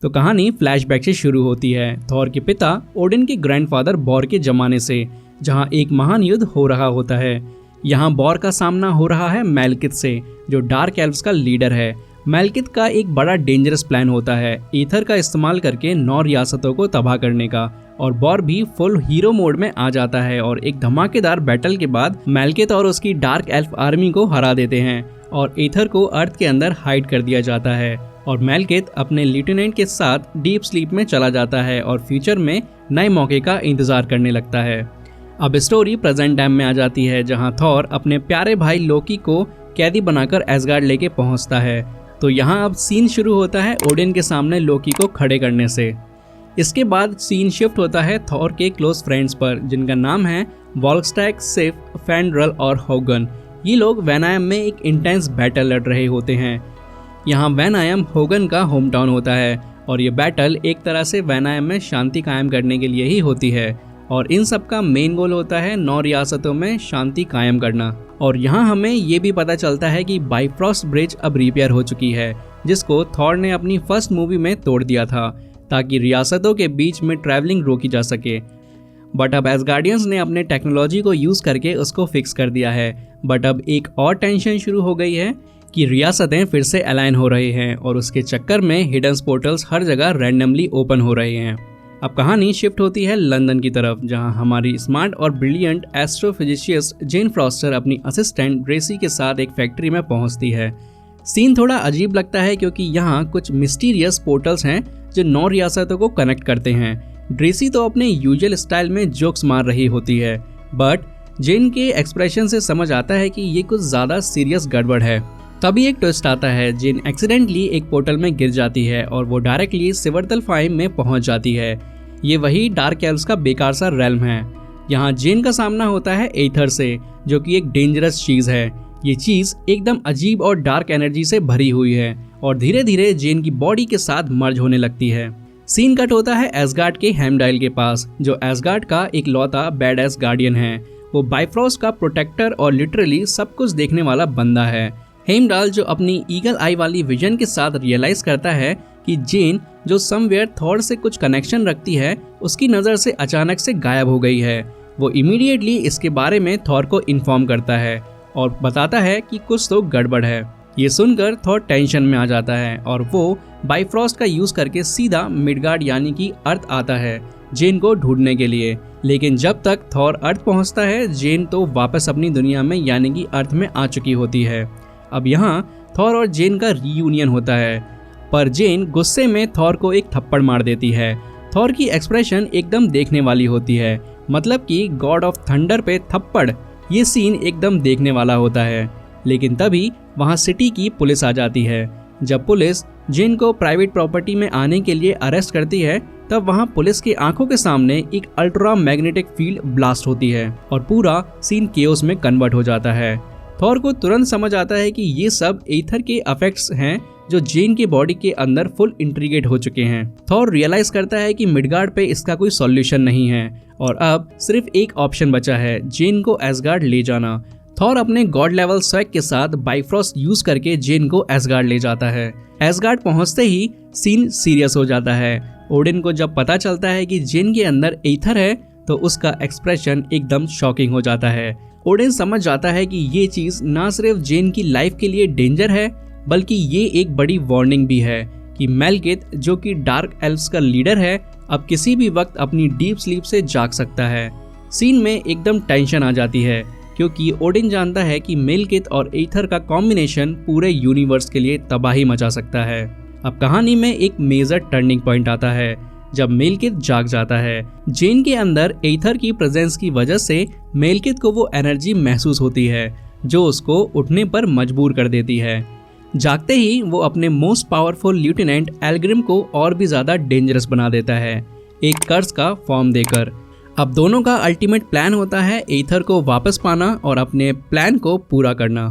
तो कहानी फ्लैशबैक से शुरू होती है थॉर के पिता ओडिन के ग्रैंडफादर बॉर के जमाने से, जहां एक महान युद्ध हो रहा होता है। यहाँ बॉर का सामना हो रहा है मेलकिथ से, जो डार्क एल्व्स का लीडर है। मेलकिथ का एक बड़ा डेंजरस प्लान होता है ईथर का इस्तेमाल करके 9 रियासतों को तबाह करने का, और बॉर भी फुल हीरो मोड में आ जाता है और एक धमाकेदार बैटल के बाद मेलकिथ और उसकी डार्क एल्फ आर्मी को हरा देते हैं और ईथर को अर्थ के अंदर हाइड कर दिया जाता है। और मेलकिथ अपने लेफ्टिनेंट के साथ डीप स्लीप में चला जाता है और फ्यूचर में नए मौके का इंतजार करने लगता है। अब स्टोरी प्रेजेंट टाइम में आ जाती है, जहां थॉर अपने प्यारे भाई लोकी को कैदी बनाकर एसगार्ड लेके पहुंचता है। तो यहाँ अब सीन शुरू होता है ओडिन के सामने लोकी को खड़े करने से। इसके बाद सीन शिफ्ट होता है थॉर के क्लोज फ्रेंड्स पर, जिनका नाम है वॉल्कस्टैग, सिफ, फेंड्रल और होगन। ये लोग वैनायम में एक इंटेंस बैटल लड़ रहे होते हैं। यहाँ वैनायम होगन का होम टाउन होता है और ये बैटल एक तरह से वैनायम में शांति कायम करने के लिए ही होती है, और इन सब का मेन गोल होता है 9 रियासतों में शांति कायम करना। और यहाँ हमें ये भी पता चलता है कि बाइफ्रॉस्ट ब्रिज अब रिपेयर हो चुकी है, जिसको थॉर ने अपनी फर्स्ट मूवी में तोड़ दिया था ताकि रियासतों के बीच में ट्रैवलिंग रोकी जा सके। बट अब एसगार्डियंस ने अपने टेक्नोलॉजी को यूज़ करके उसको फिक्स कर दिया है। बट अब एक और टेंशन शुरू हो गई है कि रियासतें फिर से अलाइन हो रही हैं और उसके चक्कर में हिडन पोर्टल्स हर जगह रैंडमली ओपन हो रहे हैं। अब कहानी शिफ्ट होती है लंदन की तरफ, जहां हमारी स्मार्ट और ब्रिलियंट एस्ट्रोफिजिशिस्ट जेन फ्रॉस्टर अपनी असिस्टेंट ड्रेसी के साथ एक फैक्ट्री में पहुंचती है। सीन थोड़ा अजीब लगता है क्योंकि यहाँ कुछ मिस्टीरियस पोर्टल्स हैं जो 9 रियासतों को कनेक्ट करते हैं। ड्रेसी तो अपने यूजुअल स्टाइल में जोक्स मार रही होती है, बट जेन के एक्सप्रेशन से समझ आता है कि ये कुछ ज़्यादा सीरियस गड़बड़ है। तभी एक ट्विस्ट आता है। जेन एक्सीडेंटली एक पोर्टल में गिर जाती है और वो डायरेक्टली सिवरतलफाइम में पहुंच जाती है। ये वही डार्क एल्व्स का बेकार सा रेल्म है। यहाँ जेन का सामना होता है एथर से, जो कि एक डेंजरस चीज़ है। ये चीज़ एकदम अजीब और डार्क एनर्जी से भरी हुई है और धीरे धीरे जेन की बॉडी के साथ मर्ज होने लगती है। सीन कट होता है एसगार्ड के हेमडाइल के पास, जो एसगार्ड का एक लौता बैड एस गार्डियन है। वो बाइफ्रॉस्ट का प्रोटेक्टर और लिटरली सब कुछ देखने वाला बंदा है। हेमडाल जो अपनी ईगल आई वाली विजन के साथ रियलाइज करता है कि जेन जो समवेयर थॉर से कुछ कनेक्शन रखती है, उसकी नज़र से अचानक से गायब हो गई है। वो इमीडिएटली इसके बारे में थॉर को इन्फॉर्म करता है और बताता है कि कुछ तो गड़बड़ है। ये सुनकर थॉर टेंशन में आ जाता है और वो बाइफ्रॉस्ट का यूज़ करके सीधा मिडगार्ड यानी कि अर्थ आता है जेन को ढूंढने के लिए। लेकिन जब तक थॉर अर्थ पहुंचता है, जेन तो वापस अपनी दुनिया में यानी कि अर्थ में आ चुकी होती है। अब यहाँ थॉर और जेन का रीयूनियन होता है, पर जेन गुस्से में थॉर को एक थप्पड़ मार देती है। थॉर की एक्सप्रेशन एकदम देखने वाली होती है, मतलब कि गॉड ऑफ थंडर पे थप्पड़। ये सीन एकदम देखने वाला होता है। लेकिन तभी वहाँ सिटी की पुलिस आ जाती है। जब पुलिस जेन को प्राइवेट प्रॉपर्टी में आने के लिए अरेस्ट करती है, तब वहाँ पुलिस की आंखों के सामने एक अल्ट्रा मैग्नेटिक फील्ड ब्लास्ट होती है और पूरा सीन केओस में कन्वर्ट हो जाता है। थॉर को तुरंत समझ आता है कि ये सब एथर के इफेक्ट्स हैं जो जेन की बॉडी के अंदर फुल इंट्रीगेट हो चुके हैं। थॉर रियलाइज करता है कि मिडगार्ड पे इसका कोई सॉल्यूशन नहीं है और अब सिर्फ एक ऑप्शन बचा है, जेन को एसगार्ड ले जाना। थॉर अपने गॉड लेवल स्वैग के साथ बाइफ्रॉस्ट यूज करके जेन को एसगार्ड ले जाता है। एसगार्ड पहुंचते ही सीन सीरियस हो जाता है। ओडिन को जब पता चलता है कि जेन के अंदर एथर है, तो उसका एक्सप्रेशन एकदम शॉकिंग हो जाता है। ओडिन समझ जाता है कि ये चीज़ ना सिर्फ जेन की लाइफ के लिए डेंजर है, बल्कि ये एक बड़ी वार्निंग भी है कि मेलकिथ, जो कि डार्क एल्व्स का लीडर है, अब किसी भी वक्त अपनी डीप स्लीप से जाग सकता है। सीन में एकदम टेंशन आ जाती है क्योंकि ओडिन जानता है कि मेलकिथ और एथर का कॉम्बिनेशन पूरे यूनिवर्स के लिए तबाही मचा सकता है। अब कहानी में एक मेजर टर्निंग पॉइंट आता है जब मेलकिथ जाग जाता है। जेन के अंदर एथर की प्रेजेंस की वजह से मेलकिथ को वो एनर्जी महसूस होती है जो उसको उठने पर मजबूर कर देती है। जागते ही वो अपने मोस्ट पावरफुल लेफ्टिनेंट एल्ग्रिम को और भी ज़्यादा डेंजरस बना देता है, एक कर्स का फॉर्म देकर। अब दोनों का अल्टीमेट प्लान होता है एथर को वापस पाना और अपने प्लान को पूरा करना।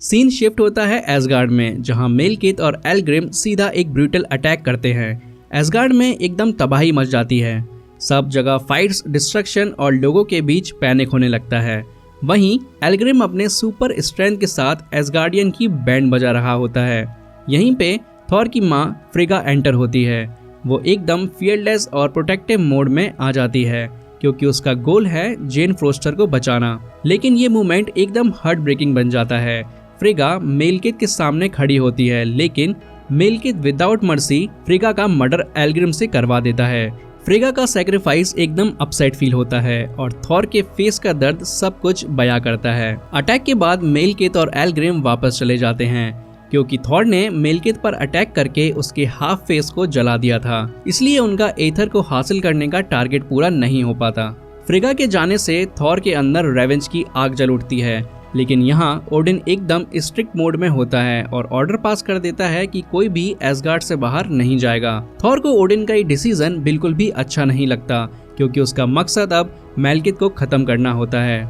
सीन शिफ्ट होता है एसगार्ड में, जहां मेलकिथ और एल्ग्रिम सीधा एक ब्रूटल अटैक करते हैं। एसगार्ड में एकदम तबाही मच जाती है। सब जगह फाइट्स, डिस्ट्रक्शन और लोगों के बीच पैनिक होने लगता है। वहीं एल्ग्रिम अपने सुपर स्ट्रेंथ के साथ एसगार्डियन की बैंड बजा रहा होता है। यहीं पे थॉर की माँ फ्रिगा एंटर होती है। वो एकदम फियरलेस और प्रोटेक्टिव मोड में आ जाती है क्योंकि उसका गोल है जेन फ्रोस्टर को बचाना। लेकिन ये मूवमेंट एकदम हार्ट ब्रेकिंग बन जाता है। फ्रिगा मेलकिथ के सामने खड़ी होती है, लेकिन मेलकिथ विदाउट मर्सी फ्रिगा का मर्डर एल्ग्रिम से करवा देता है। फ्रिगा का सैक्रिफाइस एकदम अपसेट फील होता है और थॉर के फेस का दर्द सब कुछ बयां करता है। अटैक के बाद मेलकिथ और एल्ग्रिम वापस चले जाते हैं क्योंकि थॉर ने मेलकिथ पर अटैक करके उसके हाफ फेस को जला दिया था, इसलिए उनका एथर को हासिल करने का टारगेट पूरा नहीं हो पाता। फ्रिगा के जाने से थॉर के अंदर रेवेंज की आग जल उठती है, लेकिन यहाँ ओडिन एकदम स्ट्रिक्ट मोड में होता है और ऑर्डर पास कर देता है कि कोई भी एसगार्ड से बाहर नहीं जाएगा। थॉर को ओडिन का ये डिसीजन बिल्कुल भी अच्छा नहीं लगता क्योंकि उसका मकसद अब मेलकिथ को खत्म करना होता है।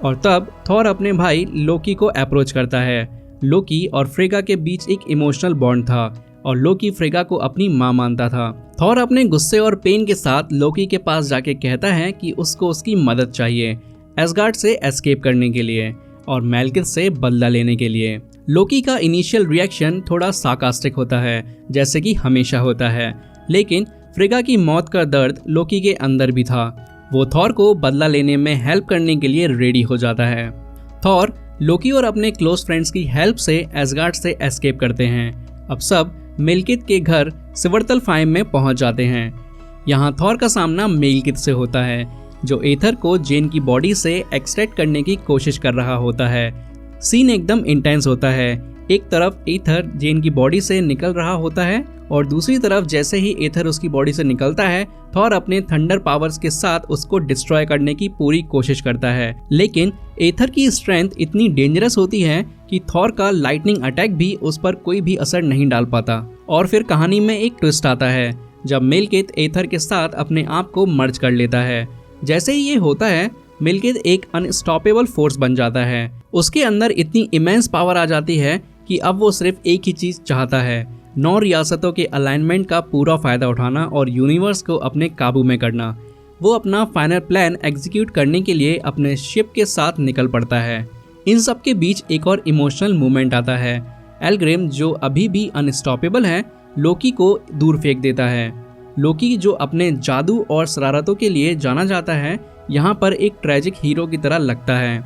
और तब थॉर अपने भाई लोकी को अप्रोच करता है। लोकी और फ्रिगा के बीच एक इमोशनल बॉन्ड था और लोकी फ्रिगा को अपनी माँ मानता था। थॉर अपने गुस्से और पेन के साथ लोकी के पास जाके कहता है कि उसको उसकी मदद चाहिए एसगार्ड से एस्केप करने के लिए और मेलकिथ से बदला लेने के लिए। लोकी का इनिशियल रिएक्शन थोड़ा सार्कास्टिक होता है, जैसे कि हमेशा होता है, लेकिन फ्रिगा की मौत का दर्द लोकी के अंदर भी था। वो थॉर को बदला लेने में हेल्प करने के लिए रेडी हो जाता है। थॉर लोकी और अपने क्लोज फ्रेंड्स की हेल्प से एसगार्ड से एस्केप करते हैं। अब सब मेलकिथ के घर सिवर्टलफाइम में पहुंच जाते हैं। यहाँ थॉर का सामना मेलकिथ से होता है, जो एथर को जेन की बॉडी से एक्सट्रैक्ट करने की कोशिश कर रहा होता है। सीन एकदम इंटेंस होता है। एक तरफ एथर जेन की बॉडी से निकल रहा होता है और दूसरी तरफ जैसे ही एथर उसकी बॉडी से निकलता है, थॉर अपने थंडर पावर्स के साथ उसको डिस्ट्रॉय करने की पूरी कोशिश करता है। लेकिन एथर की स्ट्रेंथ इतनी डेंजरस होती है कि थॉर का लाइटनिंग अटैक भी उस पर कोई भी असर नहीं डाल पाता। और फिर कहानी में एक ट्विस्ट आता है जब मेलकिथ एथर के साथ अपने आप को मर्ज कर लेता है। जैसे ही ये होता है, मेलकिथ एक अनस्टॉपेबल फोर्स बन जाता है। उसके अंदर इतनी इमेंस पावर आ जाती है कि अब वो सिर्फ एक ही चीज चाहता है, 9 रियासतों के अलाइनमेंट का पूरा फायदा उठाना और यूनिवर्स को अपने काबू में करना। वो अपना फाइनल प्लान एग्जीक्यूट करने के लिए अपने शिप के साथ निकल पड़ता है। इन सब के बीच एक और इमोशनल मूवमेंट आता है। एल्ग्रिम, जो अभी भी अनस्टॉपेबल है, लोकी को दूर फेंक देता है। लोकी, जो अपने जादू और शरारतों के लिए जाना जाता है, यहाँ पर एक ट्रेजिक हीरो की तरह लगता है।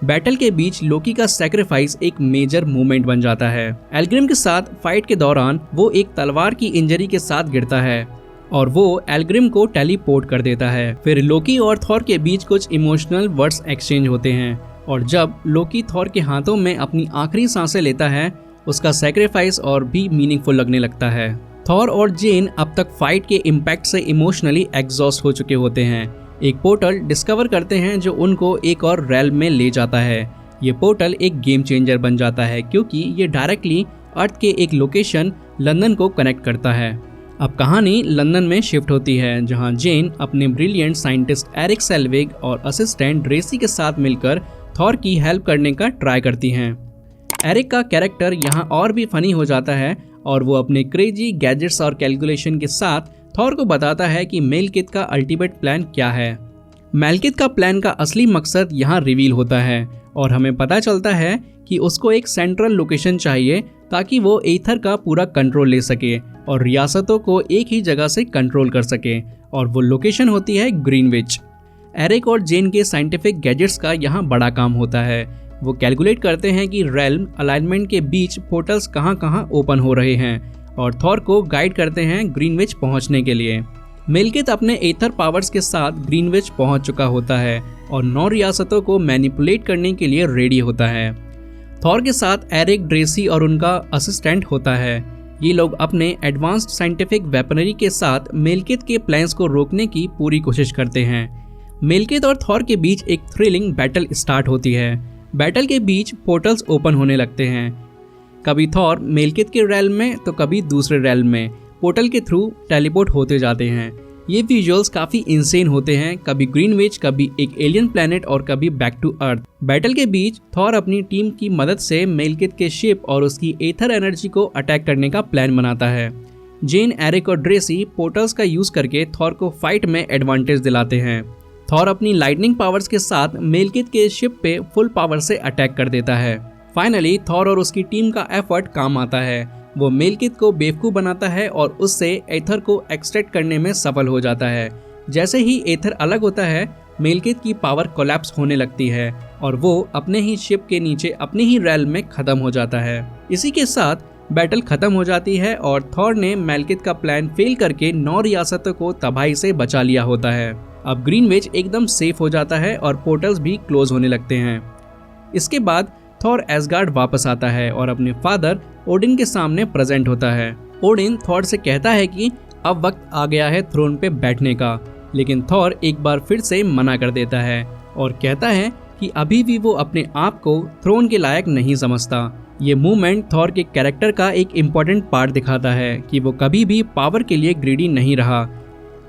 बैटल के बीच लोकी का सैक्रिफाइस एक मेजर मूवमेंट बन जाता है। एल्ग्रिम के साथ फाइट के दौरान वो एक तलवार की इंजरी के साथ गिरता है और वो एल्ग्रिम को टेलीपोर्ट कर देता है। फिर लोकी और थॉर के बीच कुछ इमोशनल वर्ड्स एक्सचेंज होते हैं और जब लोकी थॉर के हाथों में अपनी आखिरी सांसें लेता है, उसका सैक्रिफाइस और भी मीनिंगफुल लगने लगता है। थॉर और जेन अब तक फाइट के इम्पैक्ट से इमोशनली एग्जॉस्ट हो चुके होते हैं। एक पोर्टल डिस्कवर करते हैं जो उनको एक और रेल्म में ले जाता है। ये पोर्टल एक गेम चेंजर बन जाता है क्योंकि ये डायरेक्टली अर्थ के एक लोकेशन लंदन को कनेक्ट करता है। अब कहानी लंदन में शिफ्ट होती है, जहां जेन अपने ब्रिलियंट साइंटिस्ट एरिक सेल्विग और असिस्टेंट ड्रेसी के साथ मिलकर थॉर की हेल्प करने का ट्राई करती हैं। एरिक का कैरेक्टर यहाँ और भी फनी हो जाता है और वो अपने क्रेजी गैजेट्स और कैलकुलेशन के साथ थॉर को बताता है कि मेलकिथ का अल्टीमेट प्लान क्या है। मेलकिथ का प्लान का असली मकसद यहाँ रिवील होता है और हमें पता चलता है कि उसको एक सेंट्रल लोकेशन चाहिए ताकि वो एथर का पूरा कंट्रोल ले सके और रियासतों को एक ही जगह से कंट्रोल कर सके, और वो लोकेशन होती है ग्रीनविच। एरिक और जेन के साइंटिफिक गैजेट्स का यहाँ बड़ा काम होता है। वो कैलकुलेट करते हैं कि रेल्म अलाइनमेंट के बीच पोर्टल्स कहाँ ओपन हो रहे हैं और थॉर को गाइड करते हैं ग्रीनविच पहुंचने के लिए। मेलकिथ अपने एथर पावर्स के साथ ग्रीनविच पहुंच चुका होता है और 9 रियासतों को मैनिपुलेट करने के लिए रेडी होता है। थॉर के साथ एरिक, ड्रेसी और उनका असिस्टेंट होता है। ये लोग अपने एडवांस्ड साइंटिफिक वेपनरी के साथ मेलकिथ के प्लान्स को रोकने की पूरी कोशिश करते हैं। मेलकिथ और थॉर के बीच एक थ्रिलिंग बैटल स्टार्ट होती है। बैटल के बीच पोर्टल्स ओपन होने लगते हैं। कभी थॉर मेलकिथ के रेल्म में तो कभी दूसरे रेल्म में पोर्टल के थ्रू टेलीपोर्ट होते जाते हैं। ये विजुअल्स काफ़ी इंसेन होते हैं, कभी ग्रीनविच, कभी एक एलियन प्लेनेट और कभी बैक टू अर्थ। बैटल के बीच थॉर अपनी टीम की मदद से मेलकिथ के शिप और उसकी एथर एनर्जी को अटैक करने का प्लान बनाता है। जेन, एरिक और ड्रेसी पोर्टल्स का यूज करके थॉर को फाइट में एडवांटेज दिलाते हैं। थॉर अपनी लाइटनिंग पावर्स के साथ मेलकिथ के शिप पे फुल पावर से अटैक कर देता है। फाइनली थॉर और उसकी टीम का एफर्ट काम आता है। वो मेलकित को बेवकूफ़ बनाता है और उससे एथर को एक्सट्रैक्ट करने में सफल हो जाता है। जैसे ही एथर अलग होता है, मेलकित की पावर कोलैप्स होने लगती है और वो अपने ही शिप के नीचे अपने ही रेल में खत्म हो जाता है। इसी के साथ बैटल खत्म हो जाती है और थॉर ने मेलकित का प्लान फेल करके 9 रियासतों को तबाही से बचा लिया होता है। अब ग्रीनविच एकदम सेफ हो जाता है और पोर्टल्स भी क्लोज होने लगते हैं। इसके बाद थॉर एसगार्ड वापस आता है और अपने फादर ओडिन के सामने प्रेजेंट होता है। ओडिन थॉर से कहता है कि अब वक्त आ गया है थ्रोन पे बैठने का, लेकिन थॉर एक बार फिर से मना कर देता है और कहता है कि अभी भी वो अपने आप को थ्रोन के लायक नहीं समझता। ये मूवमेंट थॉर के कैरेक्टर का एक इम्पॉर्टेंट पार्ट दिखाता है कि वो कभी भी पावर के लिए ग्रीडी नहीं रहा।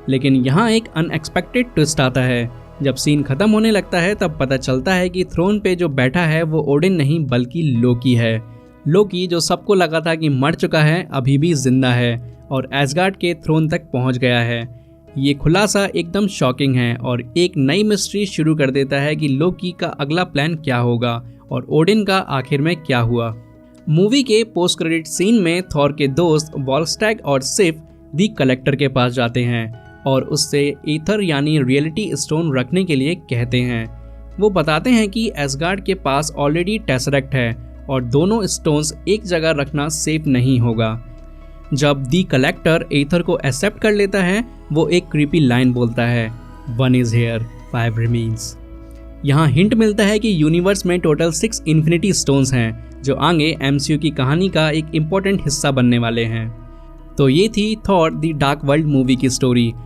लेकिन यहाँ एक अनएक्सपेक्टेड ट्विस्ट आता है। जब सीन खत्म होने लगता है तब पता चलता है कि थ्रोन पे जो बैठा है वो ओडिन नहीं बल्कि लोकी है। लोकी जो सबको लगा था कि मर चुका है, अभी भी जिंदा है और एसगार्ड के थ्रोन तक पहुंच गया है। ये खुलासा एकदम शॉकिंग है और एक नई मिस्ट्री शुरू कर देता है कि लोकी का अगला प्लान क्या होगा और ओडिन का आखिर में क्या हुआ। मूवी के पोस्ट क्रेडिट सीन में थॉर के दोस्त वॉल्स्टैग और सिफ दी कलेक्टर के पास जाते हैं और उससे ईथर यानी रियलिटी स्टोन रखने के लिए कहते हैं। वो बताते हैं कि एसगार्ड के पास ऑलरेडी टेसरेक्ट है और दोनों स्टोन्स एक जगह रखना सेफ नहीं होगा। जब दी कलेक्टर ईथर को एक्सेप्ट कर लेता है, वो एक क्रीपी लाइन बोलता है, 1 is here, 5 remains। यहाँ हिंट मिलता है कि यूनिवर्स में टोटल 6 इन्फिनिटी स्टोन्स हैं जो आगे MCU की कहानी का एक इम्पोर्टेंट हिस्सा बनने वाले हैं। तो ये थी Thor the dark world movie की स्टोरी।